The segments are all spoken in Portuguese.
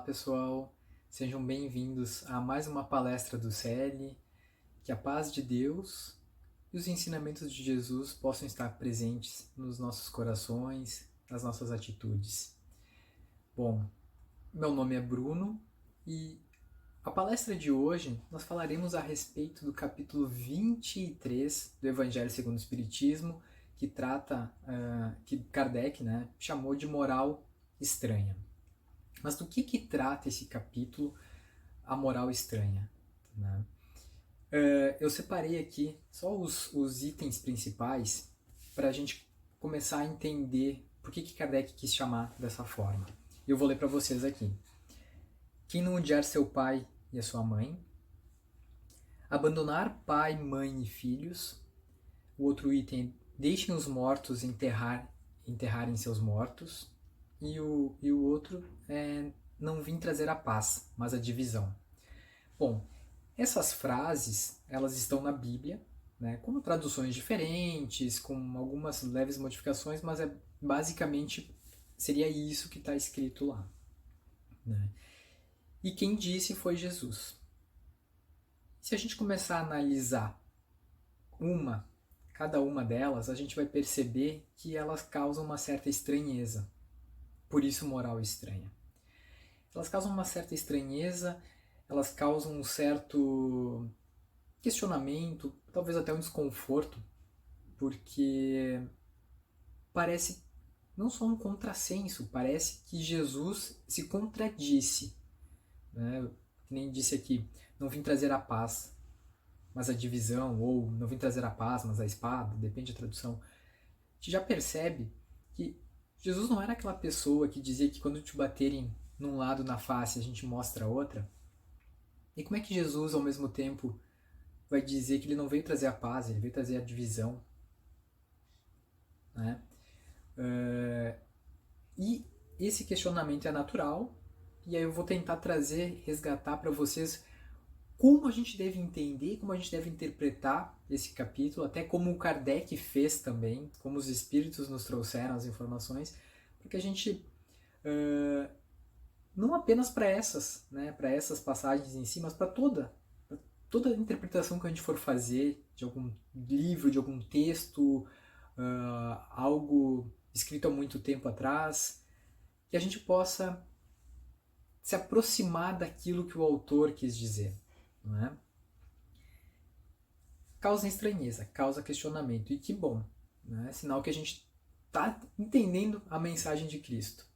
pessoal, sejam bem-vindos a mais uma palestra do CL. Que a paz de Deus e os ensinamentos de Jesus possam estar presentes nos nossos corações, nas nossas atitudes. Bom, meu nome é Bruno e a palestra de hoje nós falaremos a respeito do capítulo 23 do Evangelho segundo o Espiritismo, que trata, que Kardec chamou de moral estranha. Mas do que trata esse capítulo, a moral estranha? Né? Eu separei aqui só os itens principais para a gente começar a entender por que Kardec quis chamar dessa forma. Eu vou ler para vocês aqui. Quem não odiar seu pai e a sua mãe, abandonar pai, mãe e filhos. O outro item, deixem os mortos enterrarem seus mortos. E o outro é não vim trazer a paz, mas a divisão. Bom, essas frases, elas estão na Bíblia, né, com traduções diferentes, com algumas leves modificações, mas basicamente seria isso que está escrito lá. Né? E quem disse foi Jesus. Se a gente começar a analisar cada uma delas, a gente vai perceber que elas causam uma certa estranheza. Por isso, moral estranha. Elas causam uma certa estranheza, elas causam um certo questionamento, talvez até um desconforto, porque parece não só um contrassenso, parece que Jesus se contradisse. Né? Que nem disse aqui, não vim trazer a paz, mas a divisão, ou não vim trazer a paz, mas a espada, depende da tradução. A gente já percebe que Jesus não era aquela pessoa que dizia que quando te baterem num lado na face a gente mostra a outra. E como é que Jesus, ao mesmo tempo, vai dizer que ele não veio trazer a paz, ele veio trazer a divisão? Né? E esse questionamento é natural, e aí eu vou tentar resgatar para vocês como a gente deve entender, como a gente deve interpretar esse capítulo, até como o Kardec fez também, como os espíritos nos trouxeram as informações, porque a gente, não apenas para essas passagens em si, mas para toda a interpretação que a gente for fazer de algum livro, de algum texto, algo escrito há muito tempo atrás, que a gente possa se aproximar daquilo que o autor quis dizer. Não é? Causa estranheza, causa questionamento, e que bom, né? Sinal que a gente está entendendo a mensagem de Cristo.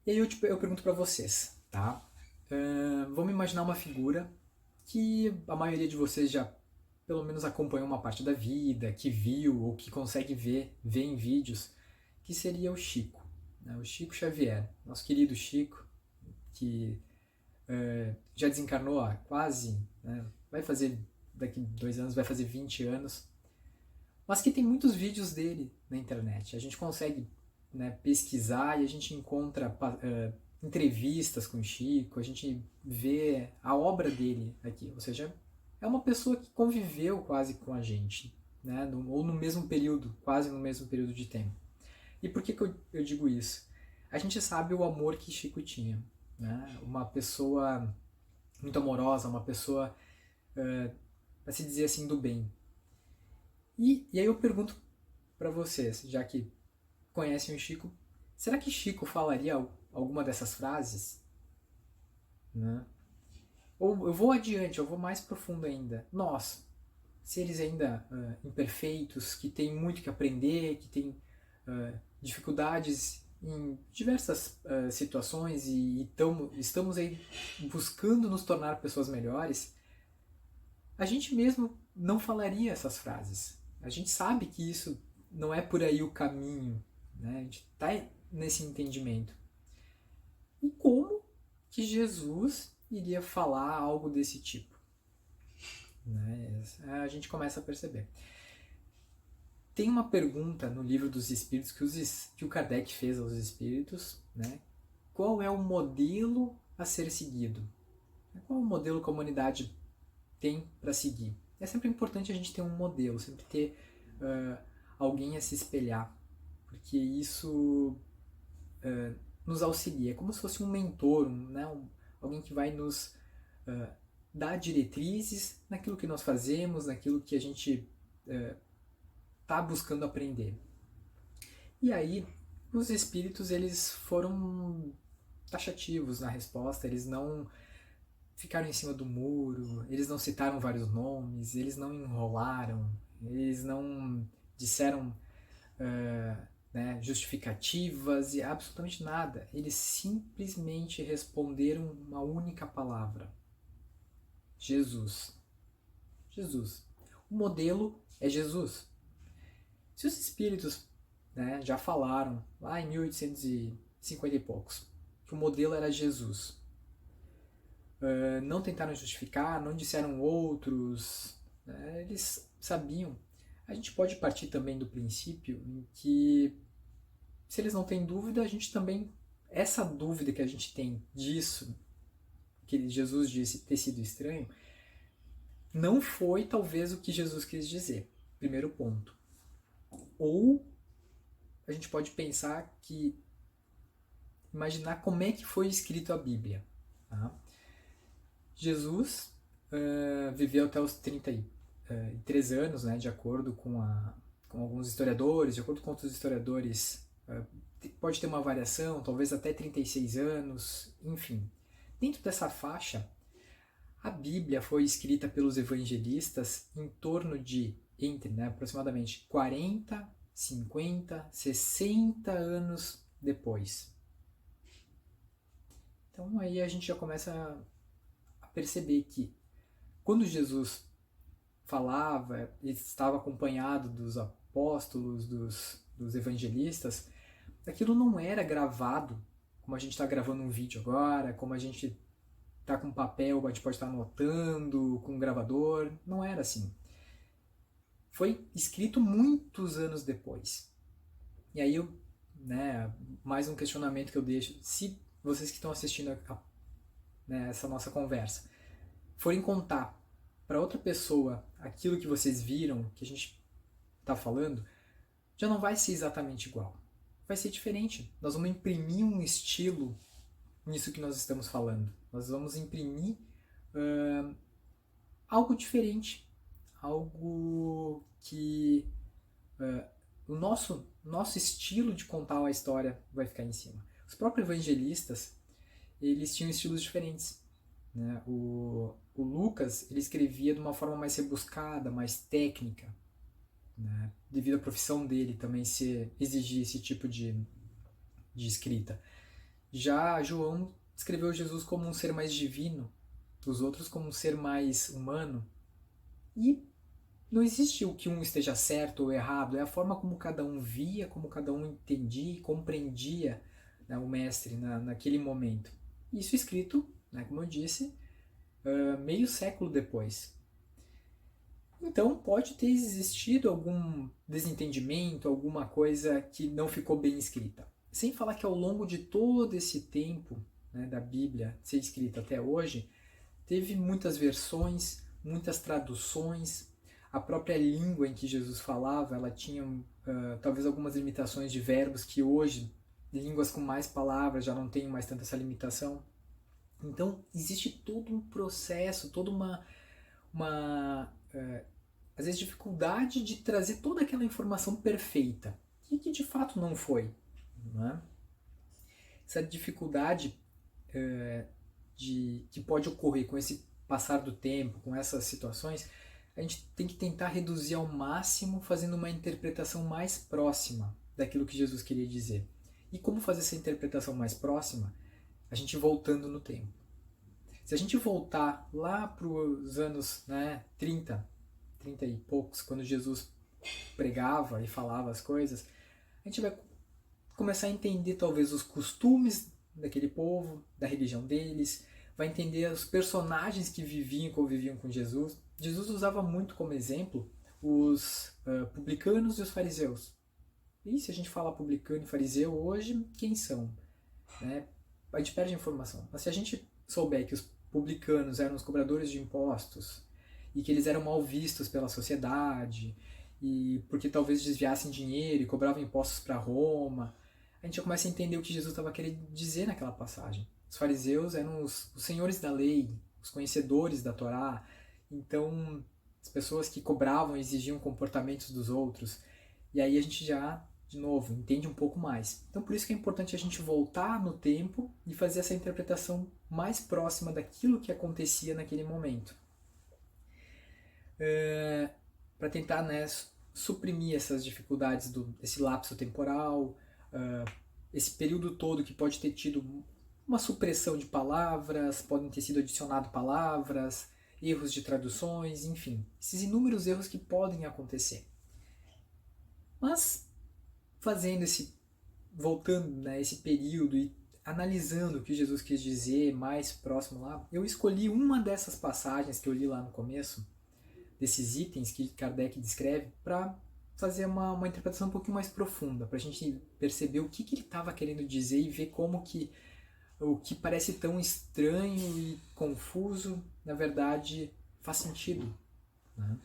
E aí eu pergunto para vocês, tá? Vamos imaginar uma figura que a maioria de vocês já pelo menos acompanhou uma parte da vida, que viu ou que consegue ver em vídeos, que seria o Chico, né? O Chico Xavier, nosso querido Chico, que já desencarnou há quase, né, daqui 2 anos, vai fazer 20 anos, mas que tem muitos vídeos dele na internet. A gente consegue, né, pesquisar e a gente encontra entrevistas com o Chico, a gente vê a obra dele aqui, ou seja, é uma pessoa que conviveu quase com a gente, né, ou no mesmo período, quase no mesmo período de tempo. E por que eu digo isso? A gente sabe o amor que Chico tinha, né? Uma pessoa muito amorosa, uma pessoa, para se dizer assim, do bem. E aí eu pergunto para vocês, já que conhecem o Chico, será que Chico falaria alguma dessas frases? Né? Ou eu vou adiante, eu vou mais profundo ainda. Nós, seres ainda imperfeitos, que tem muito que aprender, que tem dificuldades em diversas situações e estamos aí buscando nos tornar pessoas melhores, a gente mesmo não falaria essas frases. A gente sabe que isso não é por aí o caminho, né? A gente está nesse entendimento. E como que Jesus iria falar algo desse tipo? Né? A gente começa a perceber. Tem uma pergunta no Livro dos Espíritos que o Kardec fez aos espíritos, né? Qual é o modelo a ser seguido? Qual é o modelo que a humanidade tem para seguir? É sempre importante a gente ter um modelo, sempre ter alguém a se espelhar, porque isso nos auxilia, é como se fosse um mentor, alguém que vai nos dar diretrizes naquilo que nós fazemos, naquilo que a gente está buscando aprender. E aí, os espíritos, eles foram taxativos na resposta, eles não ficaram em cima do muro, eles não citaram vários nomes, eles não enrolaram, eles não disseram justificativas e absolutamente nada. Eles simplesmente responderam uma única palavra: Jesus. Jesus. O modelo é Jesus. Se os espíritos já falaram lá em 1850 e poucos que o modelo era Jesus, não tentaram justificar, não disseram outros, eles sabiam. A gente pode partir também do princípio em que, se eles não têm dúvida, a gente também, essa dúvida que a gente tem disso, que Jesus disse ter sido estranho, não foi talvez o que Jesus quis dizer, primeiro ponto. Ou a gente pode pensar que, imaginar como é que foi escrito a Bíblia. Tá? Jesus viveu até os 33 anos, de acordo com alguns historiadores, de acordo com outros historiadores, pode ter uma variação, talvez até 36 anos, enfim. Dentro dessa faixa, a Bíblia foi escrita pelos evangelistas em torno de, aproximadamente 40, 50, 60 anos depois. Então aí a gente já começa a perceber que quando Jesus falava, ele estava acompanhado dos apóstolos, dos evangelistas, aquilo não era gravado, como a gente está gravando um vídeo agora, como a gente está com papel, a gente pode estar anotando, com um gravador, não era assim. Foi escrito muitos anos depois. E aí, mais um questionamento que eu deixo, se vocês que estão assistindo essa nossa conversa forem contar para outra pessoa aquilo que vocês viram, que a gente está falando, já não vai ser exatamente igual. Vai ser diferente. Nós vamos imprimir um estilo nisso que nós estamos falando. Nós vamos imprimir algo diferente. Algo que o nosso estilo de contar a história vai ficar em cima. Os próprios evangelistas, eles tinham estilos diferentes. Né? O Lucas, ele escrevia de uma forma mais rebuscada, mais técnica, né? Devido à profissão dele também exigir esse tipo de escrita. Já João escreveu Jesus como um ser mais divino, os outros como um ser mais humano. E não existe o que um esteja certo ou errado, é a forma como cada um via, como cada um entendia e compreendia, o mestre naquele momento. Isso escrito, como eu disse, meio século depois. Então pode ter existido algum desentendimento, alguma coisa que não ficou bem escrita. Sem falar que ao longo de todo esse tempo da Bíblia ser escrita até hoje, teve muitas versões, muitas traduções. A própria língua em que Jesus falava, ela tinha talvez algumas limitações de verbos que hoje, línguas com mais palavras, já não tem mais tanta essa limitação. Então, existe todo um processo, toda às vezes, dificuldade de trazer toda aquela informação perfeita, e que de fato não foi. Não é? Essa dificuldade que pode ocorrer com esse passar do tempo, com essas situações, a gente tem que tentar reduzir ao máximo, fazendo uma interpretação mais próxima daquilo que Jesus queria dizer. E como fazer essa interpretação mais próxima? A gente voltando no tempo. Se a gente voltar lá para os anos 30 e poucos, quando Jesus pregava e falava as coisas, a gente vai começar a entender talvez os costumes daquele povo, da religião deles, vai entender os personagens que viviam e conviviam com Jesus. Jesus usava muito como exemplo os publicanos e os fariseus. E se a gente falar publicano e fariseu hoje, quem são? A gente perde a informação. Mas se a gente souber que os publicanos eram os cobradores de impostos e que eles eram mal vistos pela sociedade e porque talvez desviassem dinheiro e cobravam impostos para Roma, a gente já começa a entender o que Jesus estava querendo dizer naquela passagem. Os fariseus eram os senhores da lei, os conhecedores da Torá, então as pessoas que cobravam e exigiam comportamentos dos outros. E aí a gente já, de novo, entende um pouco mais. Então por isso que é importante a gente voltar no tempo e fazer essa interpretação mais próxima daquilo que acontecia naquele momento. Para tentar, né, suprimir essas dificuldades desse lapso temporal, esse período todo que pode ter tido uma supressão de palavras, podem ter sido adicionado palavras, erros de traduções, enfim, esses inúmeros erros que podem acontecer. Mas voltando, né, esse período e analisando o que Jesus quis dizer mais próximo lá, eu escolhi uma dessas passagens que eu li lá no começo, desses itens que Kardec descreve, para fazer uma interpretação um pouquinho mais profunda, para a gente perceber o que ele estava querendo dizer e ver como que o que parece tão estranho e confuso, na verdade, faz sentido. Né?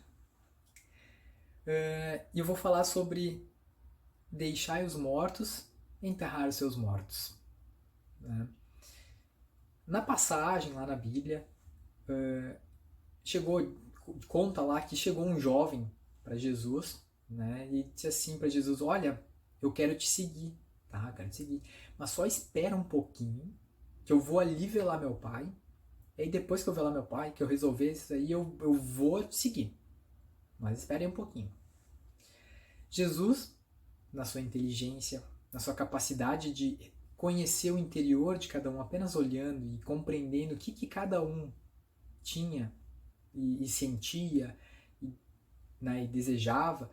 E eu vou falar sobre deixai os mortos enterrar os seus mortos. Né? Na passagem lá na Bíblia, conta lá que chegou um jovem para Jesus, né, e disse assim para Jesus: olha, eu quero te seguir, tá? Eu quero te seguir, mas só espera um pouquinho que eu vou ali velar meu pai, e aí depois que eu velar meu pai, que eu resolver isso aí, eu vou te seguir, mas espere um pouquinho. Jesus, na sua inteligência, na sua capacidade de conhecer o interior de cada um, apenas olhando e compreendendo o que cada um tinha e sentia né, e desejava,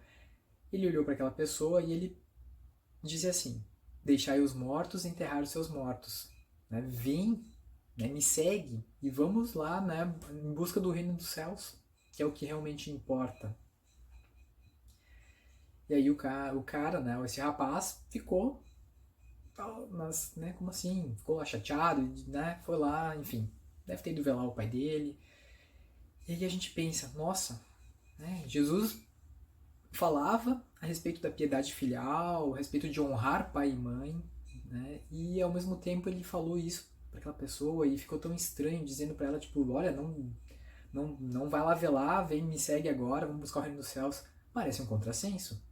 ele olhou para aquela pessoa e ele disse assim: deixai os mortos enterrar os seus mortos. Né? Vem, né, me segue e vamos lá, né, em busca do reino dos céus, que é o que realmente importa. E aí o cara, né, esse rapaz ficou, mas, né, como assim? Ficou lá chateado, né, foi lá, enfim, deve ter ido velar o pai dele. E aí a gente pensa, nossa, né, Jesus falava a respeito da piedade filial, a respeito de honrar pai e mãe, né, e ao mesmo tempo ele falou isso para aquela pessoa e ficou tão estranho, dizendo para ela, tipo, olha, não vai lá velar, vem, me segue agora, vamos buscar o reino dos céus. Parece um contrassenso.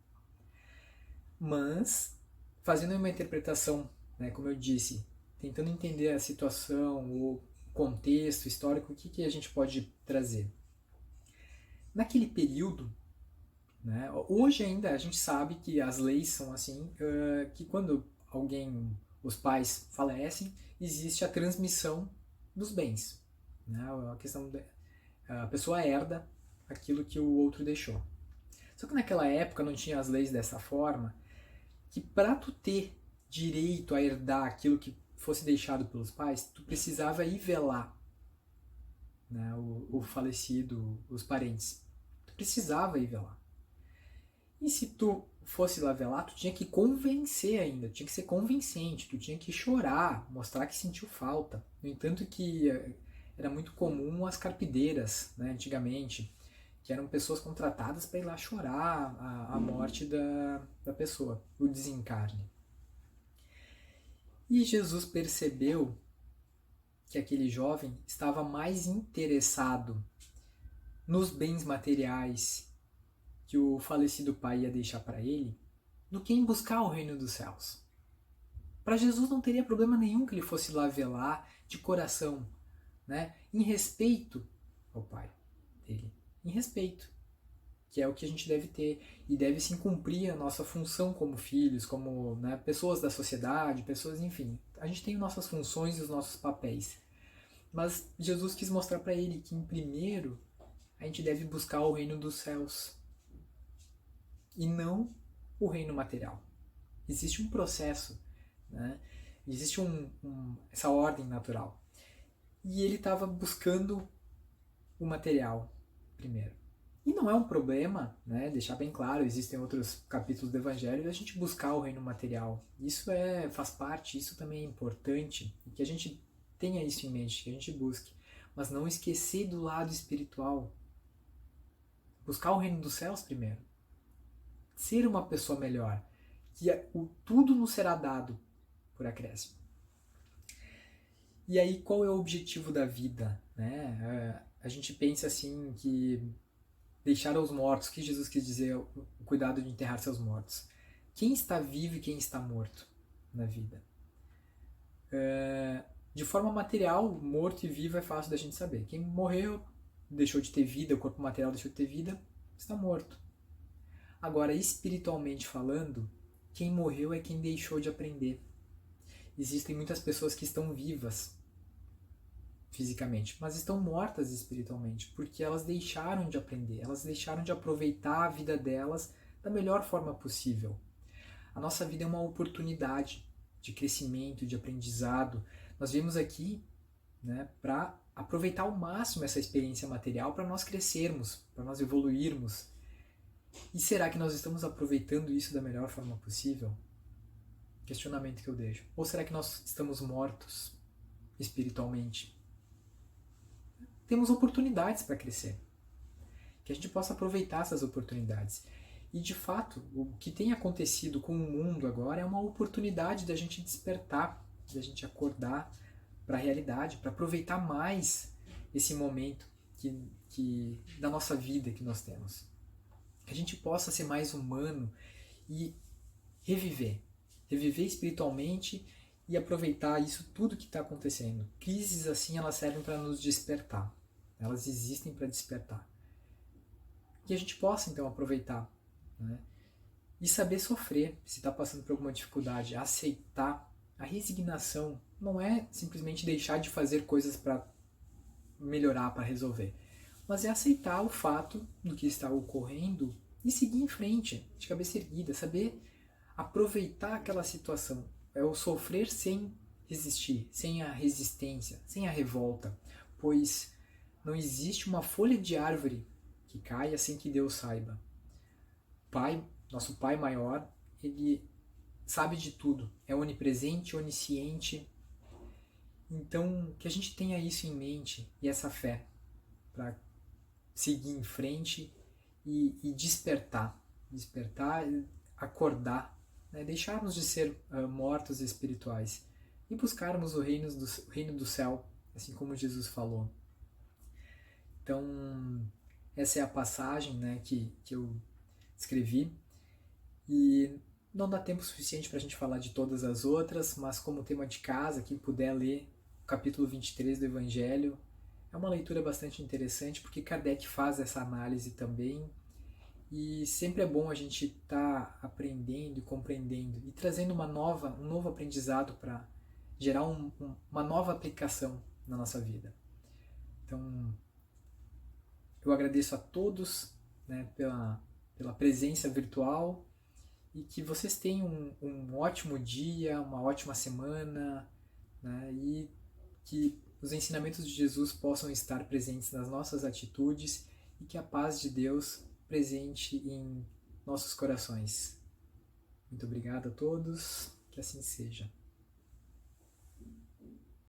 Mas, fazendo uma interpretação, né, como eu disse, tentando entender a situação, o contexto histórico, o que a gente pode trazer? Naquele período, né, hoje ainda a gente sabe que as leis são assim, que quando os pais falecem, existe a transmissão dos bens. Né, a questão a pessoa herda aquilo que o outro deixou. Só que naquela época não tinha as leis dessa forma, que para tu ter direito a herdar aquilo que fosse deixado pelos pais, tu precisava ir velar, né, o falecido, os parentes. Tu precisava ir velar. E se tu fosse lá velar, tu tinha que convencer ainda, tinha que ser convincente, tu tinha que chorar, mostrar que sentiu falta. No entanto que era muito comum as carpideiras, né, antigamente, que eram pessoas contratadas para ir lá chorar a morte da pessoa, o desencarne. E Jesus percebeu que aquele jovem estava mais interessado nos bens materiais que o falecido pai ia deixar para ele do que em buscar o reino dos céus. Para Jesus não teria problema nenhum que ele fosse lá velar de coração, né, em respeito ao pai dele, em respeito, que é o que a gente deve ter e deve sim cumprir a nossa função como filhos, como, né, pessoas da sociedade, pessoas, enfim, a gente tem nossas funções e os nossos papéis. Mas Jesus quis mostrar para ele que, em primeiro, a gente deve buscar o reino dos céus e não o reino material. Existe um processo, né? Existe essa ordem natural. E ele estava buscando o material primeiro. E não é um problema, né, deixar bem claro, existem outros capítulos do Evangelho, a gente buscar o reino material. Isso faz parte, isso também é importante, que a gente tenha isso em mente, que a gente busque. Mas não esquecer do lado espiritual. Buscar o reino dos céus primeiro. Ser uma pessoa melhor. que tudo nos será dado por acréscimo. E aí, qual é o objetivo da vida? Né? A gente pensa assim que deixar aos mortos, o que Jesus quis dizer, o cuidado de enterrar seus mortos. Quem está vivo e quem está morto na vida? De forma material, morto e vivo é fácil da gente saber. Quem morreu, deixou de ter vida, o corpo material deixou de ter vida, está morto. Agora, espiritualmente falando, quem morreu é quem deixou de aprender. Existem muitas pessoas que estão vivas fisicamente, mas estão mortas espiritualmente, porque elas deixaram de aprender, elas deixaram de aproveitar a vida delas da melhor forma possível. A nossa vida é uma oportunidade de crescimento, de aprendizado. Nós viemos aqui, né, para aproveitar ao máximo essa experiência material para nós crescermos, para nós evoluirmos. E será que nós estamos aproveitando isso da melhor forma possível? Questionamento que eu deixo. Ou será que nós estamos mortos espiritualmente? Temos oportunidades para crescer. Que a gente possa aproveitar essas oportunidades. E de fato, o que tem acontecido com o mundo agora é uma oportunidade da gente despertar, da gente acordar para a realidade, para aproveitar mais esse momento da nossa vida que nós temos. Que a gente possa ser mais humano e reviver espiritualmente e aproveitar isso tudo que está acontecendo. Crises assim, elas servem para nos despertar. Elas existem para despertar. Que a gente possa então aproveitar, né? E saber sofrer se está passando por alguma dificuldade, aceitar. A resignação não é simplesmente deixar de fazer coisas para melhorar, para resolver, mas é aceitar o fato do que está ocorrendo e seguir em frente, de cabeça erguida, saber aproveitar aquela situação. É o sofrer sem resistir, sem a resistência, sem a revolta, pois não existe uma folha de árvore que caia sem que Deus saiba. Pai, nosso Pai maior, Ele sabe de tudo, é onipresente, onisciente. Então, que a gente tenha isso em mente e essa fé para seguir em frente e despertar, acordar, né? Deixarmos de ser mortos espirituais e buscarmos o reino do céu, assim como Jesus falou. Então, essa é a passagem, né, que eu escrevi, e não dá tempo suficiente para a gente falar de todas as outras, mas como tema de casa, quem puder ler o capítulo 23 do Evangelho, é uma leitura bastante interessante, porque Kardec faz essa análise também, e sempre é bom a gente estar aprendendo e compreendendo, e trazendo um novo aprendizado para gerar uma nova aplicação na nossa vida. Então, eu agradeço a todos, né, pela presença virtual, e que vocês tenham um ótimo dia, uma ótima semana, né, e que os ensinamentos de Jesus possam estar presentes nas nossas atitudes e que a paz de Deus presente em nossos corações. Muito obrigado a todos, que assim seja.